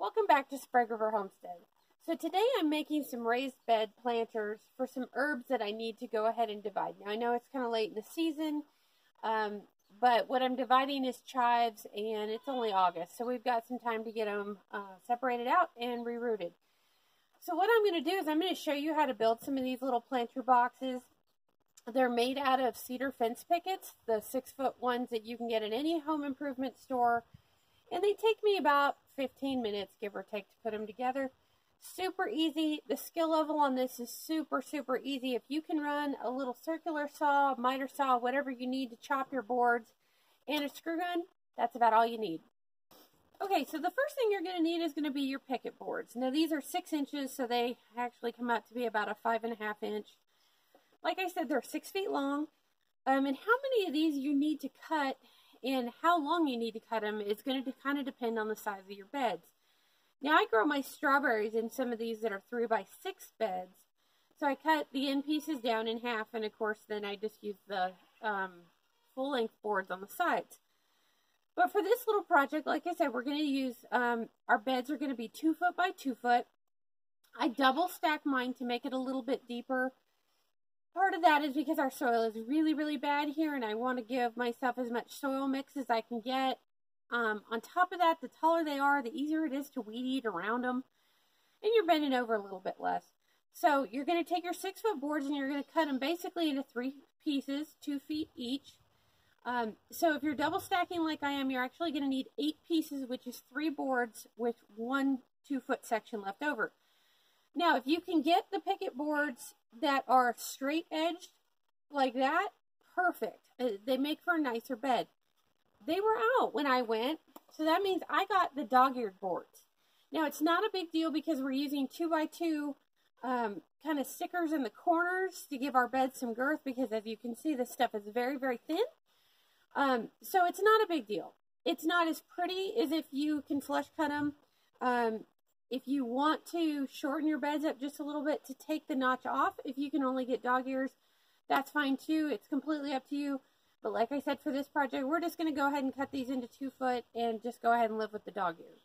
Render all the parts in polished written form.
Welcome back to Sprague Homestead. So today I'm making some raised bed planters for some herbs that I need to go ahead and divide. Now I know it's kind of late in the season, but what I'm dividing is chives, and it's only August, so we've got some time to get them separated out and rerooted. So what I'm going to do is I'm going to show you how to build some of these little planter boxes. They're made out of cedar fence pickets, the 6-foot ones that you can get in any home improvement store. And they take me about 15 minutes, give or take, to put them together. Super easy. The skill level on this is super easy. If you can run a little circular saw, miter saw, whatever you need to chop your boards, and a screw gun, that's about all you need. Okay, so the first thing you're going to need is going to be your picket boards. Now these are 6 inches, so they actually come out to be about a 5.5 inch. Like I said, they're 6 feet long. And how many of these you need to cut and how long you need to cut them is going to kind of depend on the size of your beds. Now I grow my strawberries in some of these that are 3x6 beds. So I cut the end pieces down in half, and of course then I just use the full length boards on the sides. But for this little project, like I said, we're going to use, our beds are going to be 2 foot by 2 foot. I double stack mine to make it a little bit deeper. Part of that is because our soil is really bad here, and I want to give myself as much soil mix as I can get. On top of that, the taller they are, the easier it is to weed eat around them, and you're bending over a little bit less. So you're going to take your 6-foot boards and you're going to cut them basically into 3 pieces, 2 feet each. So if you're double stacking like I am, you're actually going to need 8 pieces, which is 3 boards with 1 2-foot section left over. Now, if you can get the picket boards that are straight edged like that, perfect. They make for a nicer bed. They were out when I went, so that means I got the dog-eared boards. Now, it's not a big deal because we're using 2x2 kind of stickers in the corners to give our bed some girth, because as you can see, this stuff is very thin. So it's not a big deal. It's not as pretty as if you can flush cut them. If you want to shorten your beds up just a little bit to take the notch off, if you can only get dog ears, that's fine too. It's completely up to you. But like I said, for this project, we're just going to go ahead and cut these into 2 foot and just go ahead and live with the dog ears.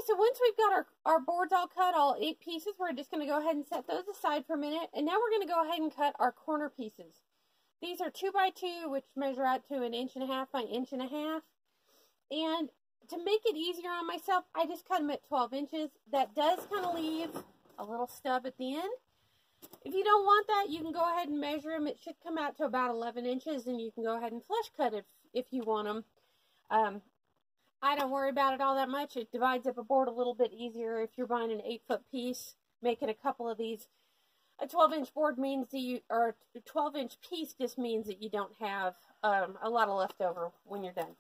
So once we've got our boards all cut, all 8 pieces, we're just going to go ahead and set those aside for a minute. And now we're going to go ahead and cut our corner pieces. These are 2x2, which measure out to 1.5 inches by 1.5 inches. And to make it easier on myself, I just cut them at 12 inches. That does kind of leave a little stub at the end. If you don't want that, you can go ahead and measure them. It should come out to about 11 inches, and you can go ahead and flush cut if you want them. I don't worry about it all that much. It divides up a board a little bit easier if you're buying an 8-foot piece, making a couple of these. A 12-inch board means that or a 12-inch piece just means that you don't have a lot of leftover when you're done.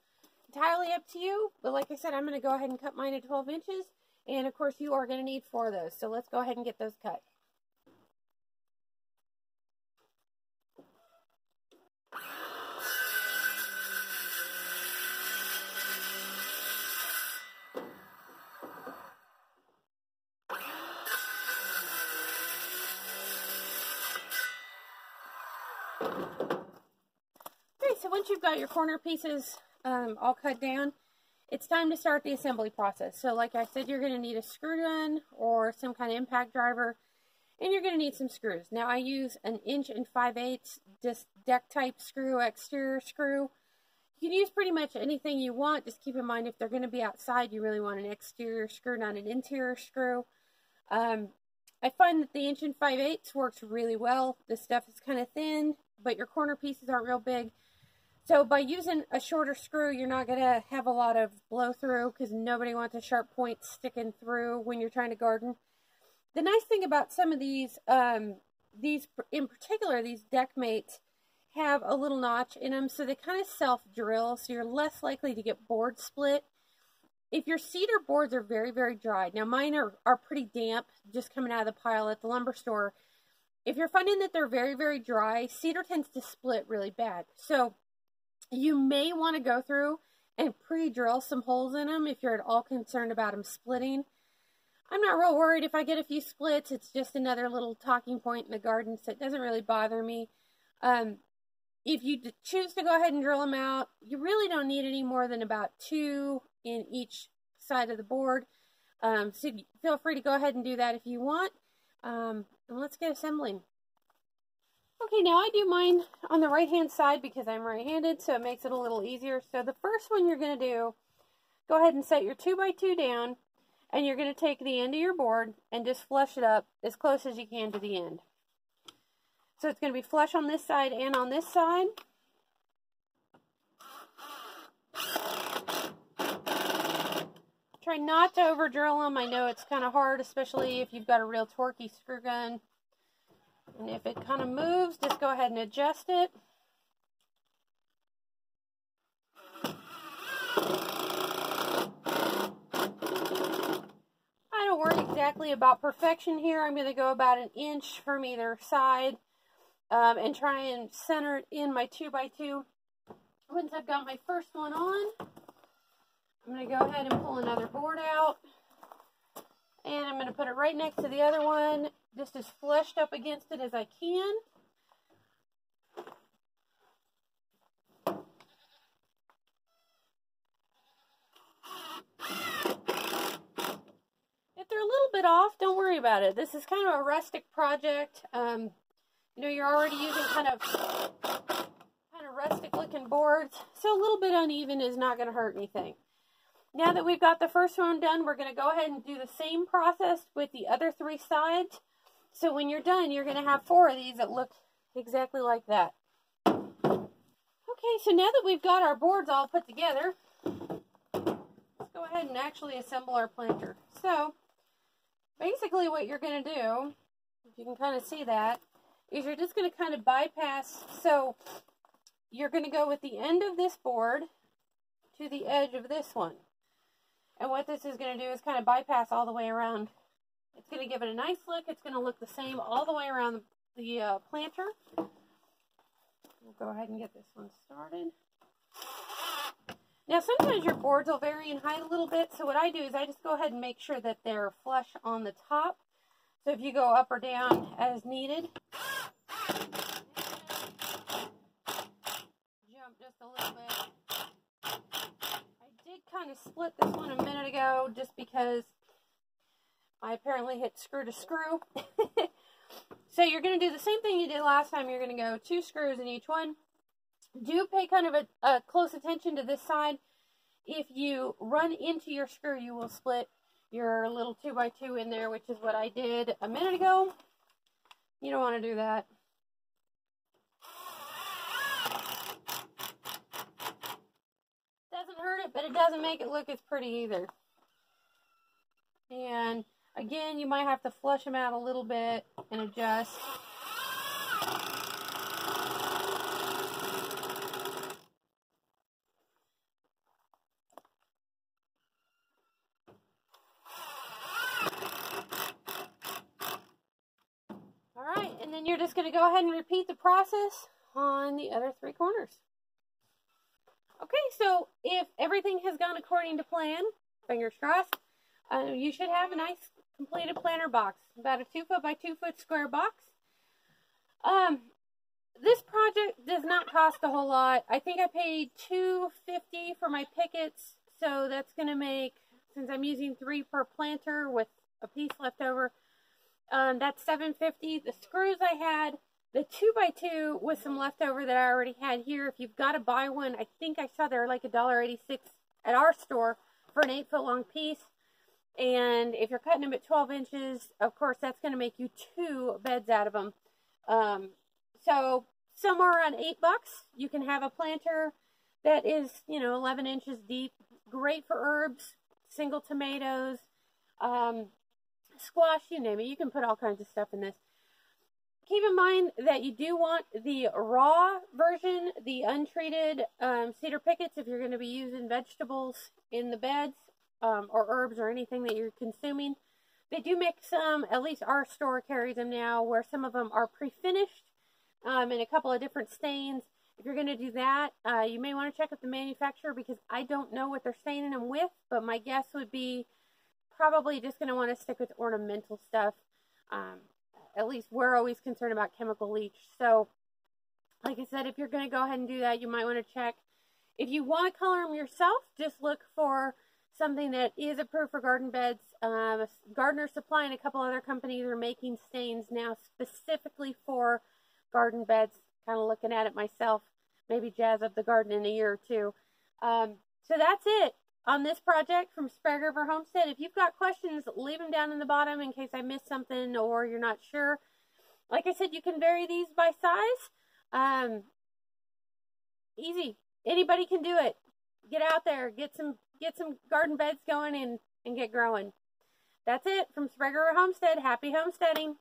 Entirely up to you, but like I said, I'm going to go ahead and cut mine at 12 inches, and of course you are going to need 4 of those, so let's go ahead and get those cut. Okay, so once you've got your corner pieces all cut down, it's time to start the assembly process. So like I said, you're going to need a screw gun or some kind of impact driver, and you're going to need some screws. Now I use an 1 5/8 inch just deck type screw, exterior screw. You can use pretty much anything you want. Just keep in mind, if they're going to be outside, you really want an exterior screw, not an interior screw. I find that the 1 5/8 inch works really well. This stuff is kind of thin, but your corner pieces aren't real big. So by using a shorter screw, you're not going to have a lot of blow through because nobody wants a sharp point sticking through when you're trying to garden. The nice thing about some of these in particular, these deck mates have a little notch in them, so they kind of self-drill, so you're less likely to get board split. If your cedar boards are very, very dry, now mine are pretty damp, just coming out of the pile at the lumber store. If you're finding that they're very, very dry, cedar tends to split really bad. So you may want to go through and pre-drill some holes in them if you're at all concerned about them splitting. I'm not real worried if I get a few splits. It's just another little talking point in the garden, so it doesn't really bother me. If you choose to go ahead and drill them out, you really don't need any more than about 2 in each side of the board. So feel free to go ahead and do that if you want. And let's get assembling. Okay, now I do mine on the right-hand side because I'm right-handed, so it makes it a little easier. So the first one you're going to do, go ahead and set your 2x2 down. And you're going to take the end of your board and just flush it up as close as you can to the end. So it's going to be flush on this side and on this side. Try not to over drill them. I know it's kind of hard, especially if you've got a real torquey screw gun. And if it kind of moves, just go ahead and adjust it. Exactly about perfection here. I'm going to go about 1 inch from either side and try and center it in my 2x2. Once I've got my first one on, I'm going to go ahead and pull another board out, and I'm going to put it right next to the other one, just as flushed up against it as I can. They're a little bit off, don't worry about it. This is kind of a rustic project. You know, you're already using kind of rustic looking boards, so a little bit uneven is not going to hurt anything. Now that we've got the first one done, we're going to go ahead and do the same process with the other 3 sides. So when you're done, you're going to have 4 of these that look exactly like that. Okay, so now that we've got our boards all put together, let's go ahead and actually assemble our planter. So basically what you're going to do, if you can kind of see that, is you're just going to kind of bypass. So you're going to go with the end of this board to the edge of this one. And what this is going to do is kind of bypass all the way around. It's going to give it a nice look. It's going to look the same all the way around the planter. We'll go ahead and get this one started. Now, sometimes your boards will vary in height a little bit, so what I do is I just go ahead and make sure that they're flush on the top. So if you go up or down as needed, jump just a little bit. I did kind of split this one a minute ago just because I apparently hit screw to screw. So you're going to do the same thing you did last time. You're going to go 2 screws in each one. Do pay kind of a close attention to this side. If you run into your screw, you will split your little 2x2 in there, which is what I did a minute ago. You don't want to do that. Doesn't hurt it, but it doesn't make it look as pretty either. And again, you might have to flush them out a little bit and adjust. Alright, and then you're just going to go ahead and repeat the process on the other 3 corners. Okay, so if everything has gone according to plan, fingers crossed, you should have a nice completed planter box, about a 2 foot by 2 foot square box. This project does not cost a whole lot. I think I paid $2.50 for my pickets, so that's going to make, since I'm using 3 per planter with a piece left over, that's $7.50. The screws I had, the 2x2 with some leftover that I already had here. If you've got to buy one, I think I saw they're like $1.86 at our store for an 8 foot long piece. And if you're cutting them at 12 inches, of course, that's going to make you 2 beds out of them. So somewhere around $8. You can have a planter that is, 11 inches deep. Great for herbs, single tomatoes, squash, you name it. You can put all kinds of stuff in this. Keep in mind that you do want the raw version, the untreated cedar pickets, if you're going to be using vegetables in the beds or herbs or anything that you're consuming. They do make some, at least our store carries them now, where some of them are pre-finished in a couple of different stains. If you're going to do that, you may want to check with the manufacturer, because I don't know what they're staining them with, but my guess would be probably just going to want to stick with ornamental stuff. At least we're always concerned about chemical leach. So, like I said, if you're going to go ahead and do that, you might want to check. If you want to color them yourself, just look for something that is approved for garden beds. Gardener Supply and a couple other companies are making stains now specifically for garden beds. Kind of looking at it myself. Maybe jazz up the garden in a year or two. So that's it on this project from Sprague Homestead. If you've got questions, leave them down in the bottom in case I missed something or you're not sure. Like I said, you can vary these by size. Easy. Anybody can do it. Get out there, get some garden beds going and get growing. That's it from Sprague Homestead. Happy homesteading.